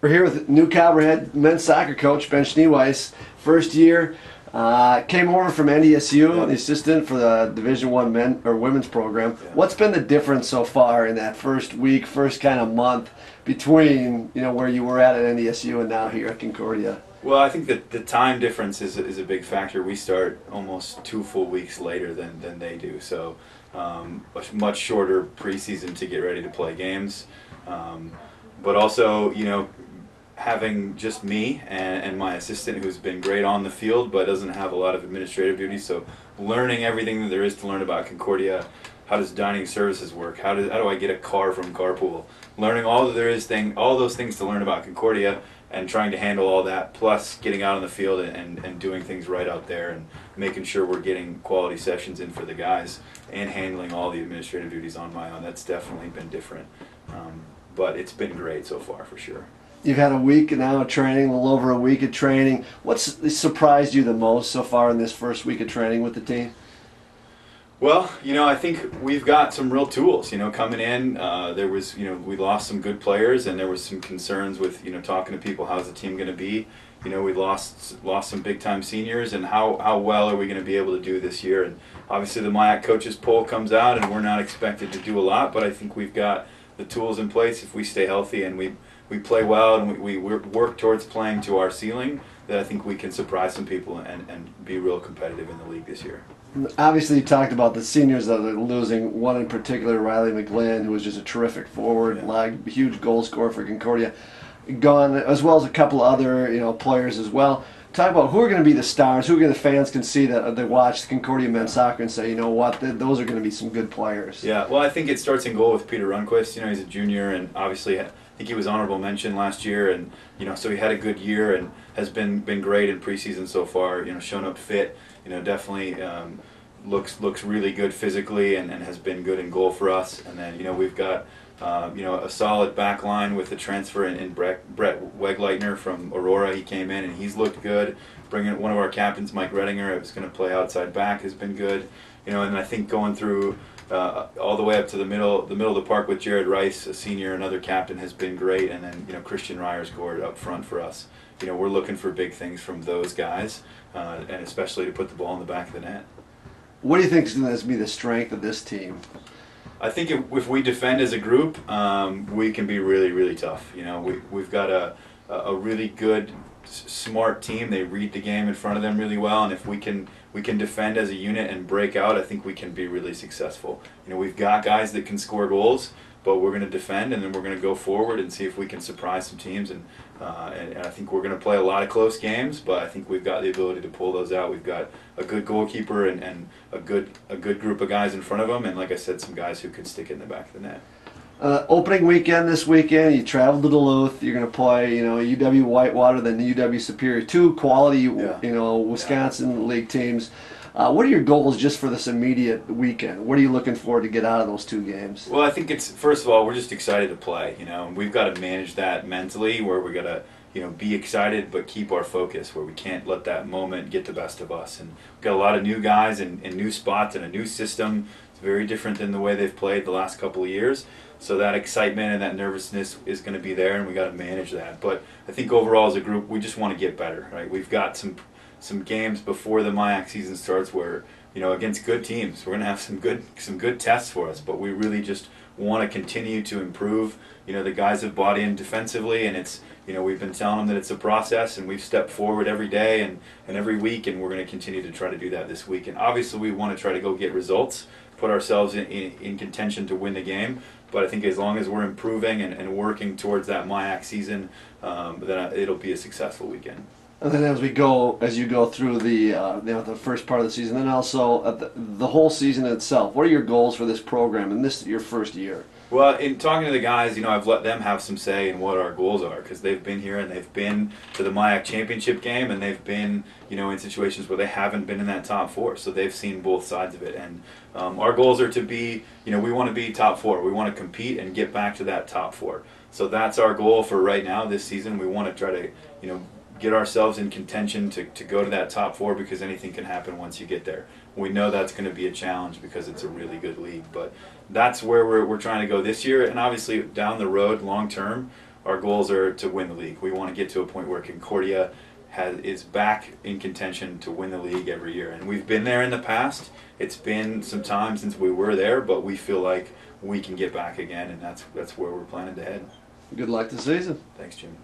We're here with new Cobber head men's soccer coach Ben Schneweis. First year, came over from NDSU, the assistant for the Division I men or women's program. What's been the difference so far in that first week, first kind of month between where you were at NDSU and now here at Concordia? Well, I think that the time difference is a big factor. We start almost 2 full weeks later than they do, so a much shorter preseason to get ready to play games. But also, having just me and my assistant, who's been great on the field but doesn't have a lot of administrative duties, so learning everything that there is to learn about Concordia. How does dining services work? How do I get a car from Carpool? Learning all those things to learn about Concordia, and trying to handle all that, plus getting out on the field and doing things right out there and making sure we're getting quality sessions in for the guys and handling all the administrative duties on my own. That's definitely been different. But it's been great so far, for sure. You've had a week now of training, a little over a week of training. What's surprised you the most so far in this first week of training with the team? Well, I think we've got some real tools. Coming in, there was, we lost some good players, and there was some concerns with, talking to people. How's the team going to be? We lost some big time seniors, and how well are we going to be able to do this year? And obviously, the MIAC coaches poll comes out, and we're not expected to do a lot, but I think we've got the tools in place if we stay healthy and we play well and we work towards playing to our ceiling, that I think we can surprise some people and be real competitive in the league this year. Obviously, you talked about the seniors that are losing. One in particular, Riley McGlynn, who was just a terrific forward, huge goal scorer for Concordia, gone, as well as a couple other players as well. Talk about who are going to be the stars, who the fans can see that they watch the Concordia men's soccer and say, what, those are going to be some good players. Yeah, well, I think it starts in goal with Peter Rundquist. He's a junior, and obviously I think he was honorable mention last year, and so he had a good year and has been great in preseason so far. Shown up fit. Definitely looks really good physically and has been good in goal for us. And then we've got a solid back line with the transfer in Brett Wegleitner from Aurora. He came in and he's looked good. Bringing one of our captains, Mike Redinger, who's going to play outside back, has been good. And I think going through all the way up to the middle of the park with Jared Rice, a senior, another captain, has been great. And then Christian Ryer scored up front for us. We're looking for big things from those guys, and especially to put the ball in the back of the net. What do you think is going to be the strength of this team? I think if we defend as a group, we can be really, really tough. We've got a really good, smart team. They read the game in front of them really well, and if we can defend as a unit and break out, I think we can be really successful. We've got guys that can score goals, but we're going to defend, and then we're going to go forward and see if we can surprise some teams. And I think we're going to play a lot of close games, but I think we've got the ability to pull those out. We've got a good goalkeeper and a good group of guys in front of them, and like I said, some guys who can stick it in the back of the net. Opening weekend this weekend, you travel to Duluth. You're going to play, UW Whitewater, then UW Superior, two quality, Wisconsin League teams. What are your goals just for this immediate weekend? What are you looking for to get out of those two games? Well, I think first of all, we're just excited to play. We've got to manage that mentally, where we got to be excited but keep our focus, where we can't let that moment get the best of us. And we've got a lot of new guys in new spots and a new system. It's very different than the way they've played the last couple of years. So that excitement and that nervousness is going to be there, and we got to manage that. But I think overall as a group, we just want to get better. Right? We've got some games before the MIAC season starts where against good teams, we're going to have some good tests for us. But we really just want to continue to improve. The guys have bought in defensively, and it's we've been telling them that it's a process, and we've stepped forward every day and every week, and we're going to continue to try to do that this week. And obviously we want to try to go get results, put ourselves in contention to win the game. But I think as long as we're improving and working towards that MIAC season, then it'll be a successful weekend. And then as you go through the first part of the season, then also the whole season itself, what are your goals for this program in your first year? Well, in talking to the guys, I've let them have some say in what our goals are, because they've been here and they've been to the MIAC championship game, and they've been, in situations where they haven't been in that top four, so they've seen both sides of it. And our goals are to be, we want to be top four. We want to compete and get back to that top four. So that's our goal for right now this season. We want to try to, get ourselves in contention to go to that top four, because anything can happen once you get there. We know that's going to be a challenge because it's a really good league, but that's where we're trying to go this year. And obviously down the road, long term, our goals are to win the league. We want to get to a point where Concordia is back in contention to win the league every year. And we've been there in the past. It's been some time since we were there, but we feel like we can get back again, and that's where we're planning to head. Good luck this season. Thanks, Jimmy.